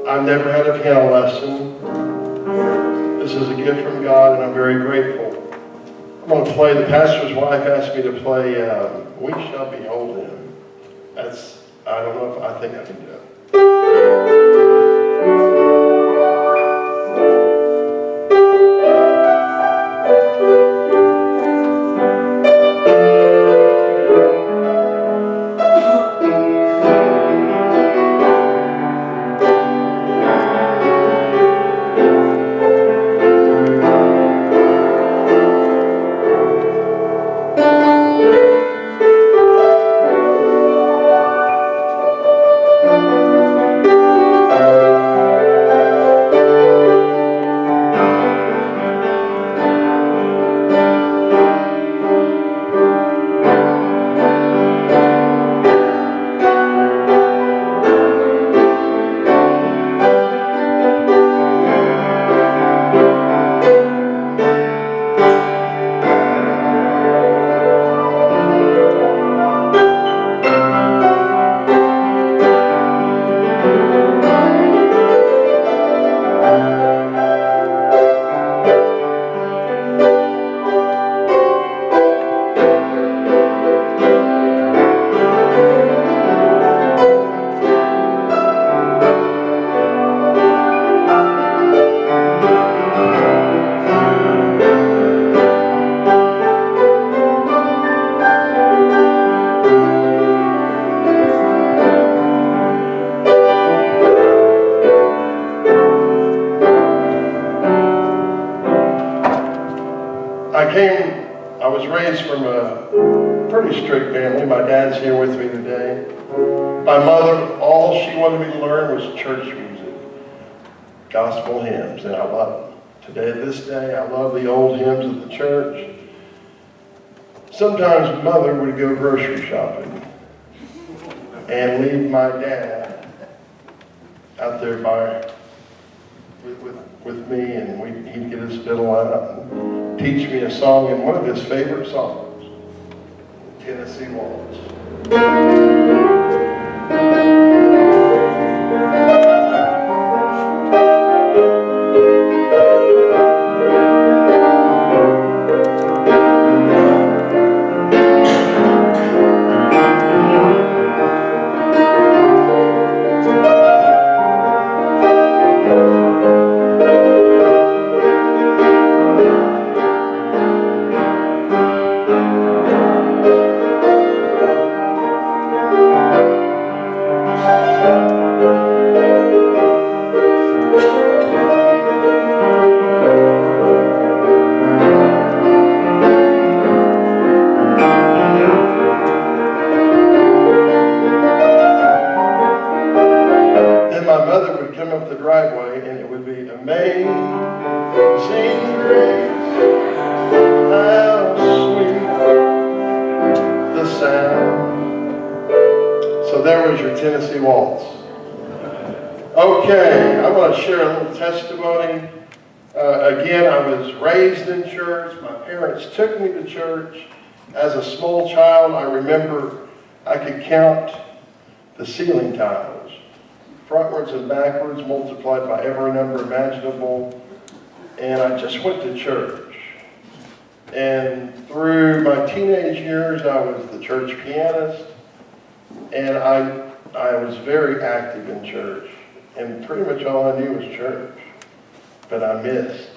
I've never had a piano lesson. This is a gift from God, and I'm very grateful. I'm going to play, the pastor's wife asked me to play We Shall Behold Him. I don't know if I think I can do it. I was raised from a pretty strict family. My dad's here with me today. My mother, all she wanted me to learn was church music, gospel hymns, and I love them. Today, this day, I love the old hymns of the church. Sometimes Mother would go grocery shopping and leave my dad out there with me, and he'd get his fiddle out and teach me a song, and one of his favorite songs, Tennessee Waltz. Tennessee Waltz. Okay, I want to share a little testimony. Again, I was raised in church. My parents took me to church. As a small child, I remember I could count the ceiling tiles, frontwards and backwards, multiplied by every number imaginable. And I just went to church. And through my teenage years, I was the church pianist. And I was very active in church, and pretty much all I knew was church. But I missed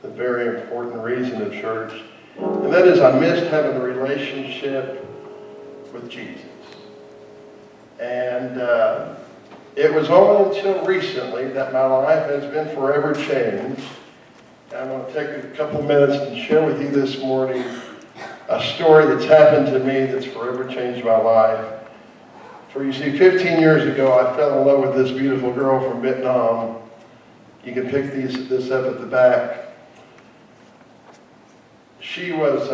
the very important reason of church, and that is I missed having a relationship with Jesus. And it was only until recently that my life has been forever changed. I'm going to take a couple minutes and share with you this morning a story that's happened to me that's forever changed my life. For you see, 15 years ago, I fell in love with this beautiful girl from Vietnam. You can pick this up at the back. She was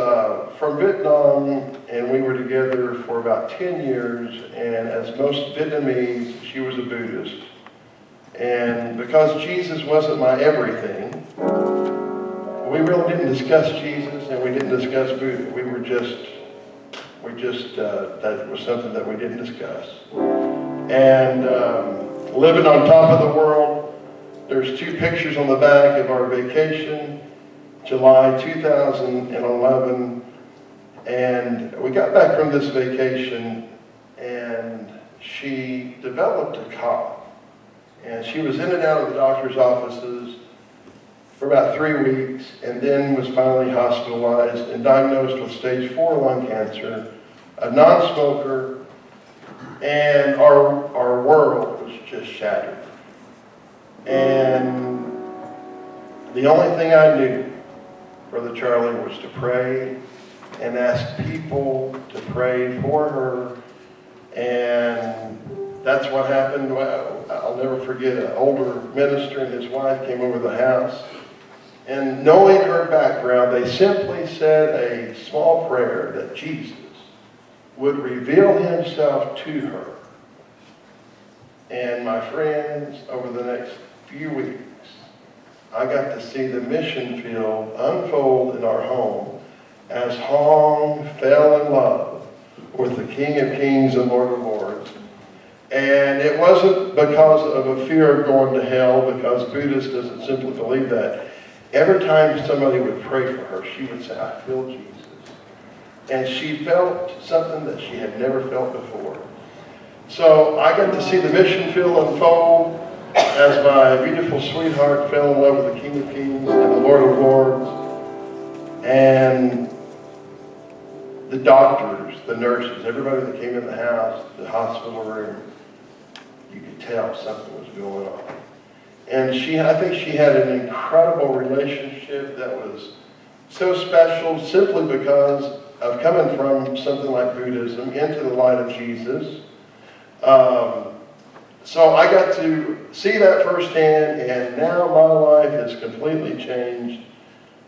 from Vietnam, and we were together for about 10 years. And as most Vietnamese, she was a Buddhist. And because Jesus wasn't my everything, we really didn't discuss Jesus, and we didn't discuss Buddha. We just that was something that we didn't discuss. And living on top of the world. There's 2 pictures on the back of our vacation, July 2011. And we got back from this vacation, and she developed a cough. And she was in and out of the doctor's offices for about 3 weeks, and then was finally hospitalized and diagnosed with stage 4 lung cancer, a non-smoker, and our world was just shattered. And the only thing I knew, Brother Charlie, was to pray and ask people to pray for her. And that's what happened. I'll never forget, an older minister and his wife came over the house. And knowing her background, they simply said a small prayer that Jesus would reveal himself to her. And my friends, over the next few weeks, I got to see the mission field unfold in our home as Hong fell in love with the King of Kings and Lord of Lords. And it wasn't because of a fear of going to hell, because Buddhist doesn't simply believe that. Every time somebody would pray for her, she would say, I feel Jesus. And she felt something that she had never felt before. So I got to see the mission field unfold as my beautiful sweetheart fell in love with the King of Kings and the Lord of Lords. And the doctors, the nurses, everybody that came in the house, the hospital room, you could tell something was going on. And I think she had an incredible relationship that was so special simply because of coming from something like Buddhism into the light of Jesus. So I got to see that firsthand, and now my life has completely changed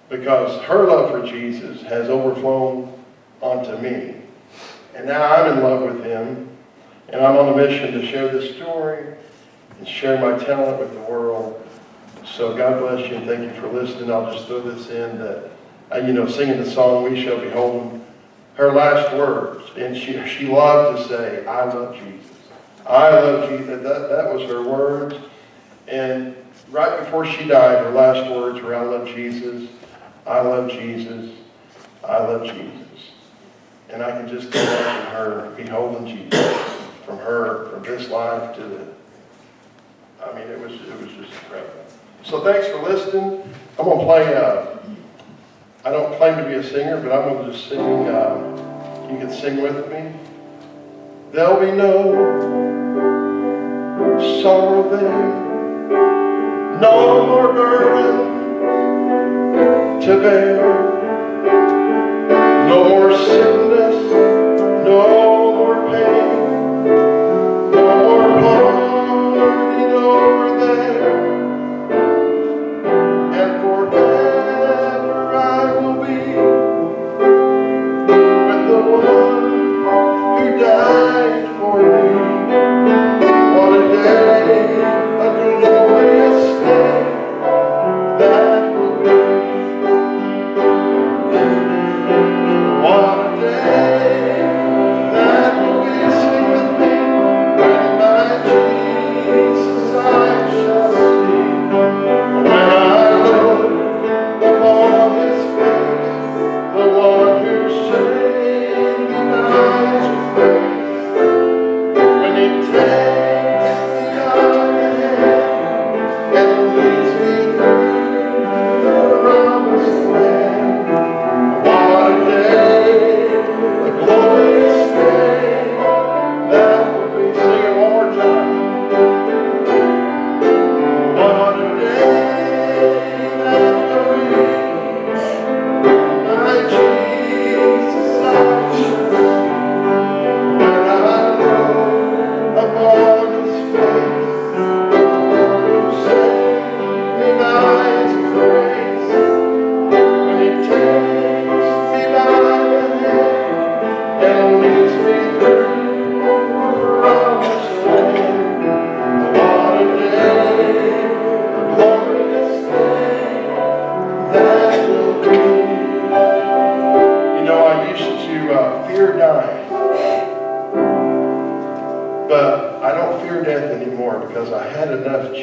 because her love for Jesus has overflown onto me. And now I'm in love with him, and I'm on a mission to share this story and share my talent with the world. So God bless you, and thank you for listening. I'll just throw this in that, singing the song, We Shall Behold Him, her last words, and she loved to say, I love Jesus. I love Jesus. That was her words. And right before she died, her last words were, I love Jesus. I love Jesus. I love Jesus. And I can just imagine her beholding Jesus from this life to it was just incredible. So thanks for listening. I'm going to play, I don't claim to be a singer, but I'm going to just sing, you can sing with me. There'll be no sorrow there, no more burden to bear, no more sickness, no more pain, no more parting over there, and forever I will be with the one who died for me. What a day, a glorious day that will be.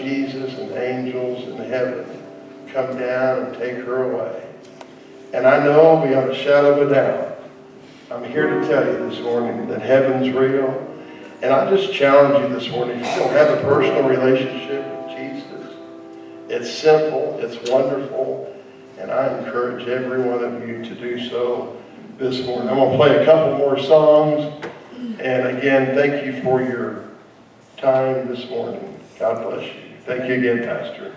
Jesus and angels in heaven come down and take her away. And I know beyond a shadow of a doubt, I'm here to tell you this morning that heaven's real. And I just challenge you this morning, if you don't have a personal relationship with Jesus, it's simple, it's wonderful, and I encourage every one of you to do so this morning. I'm going to play a couple more songs. And again, thank you for your time this morning. God bless you. Thank you again, Pastor.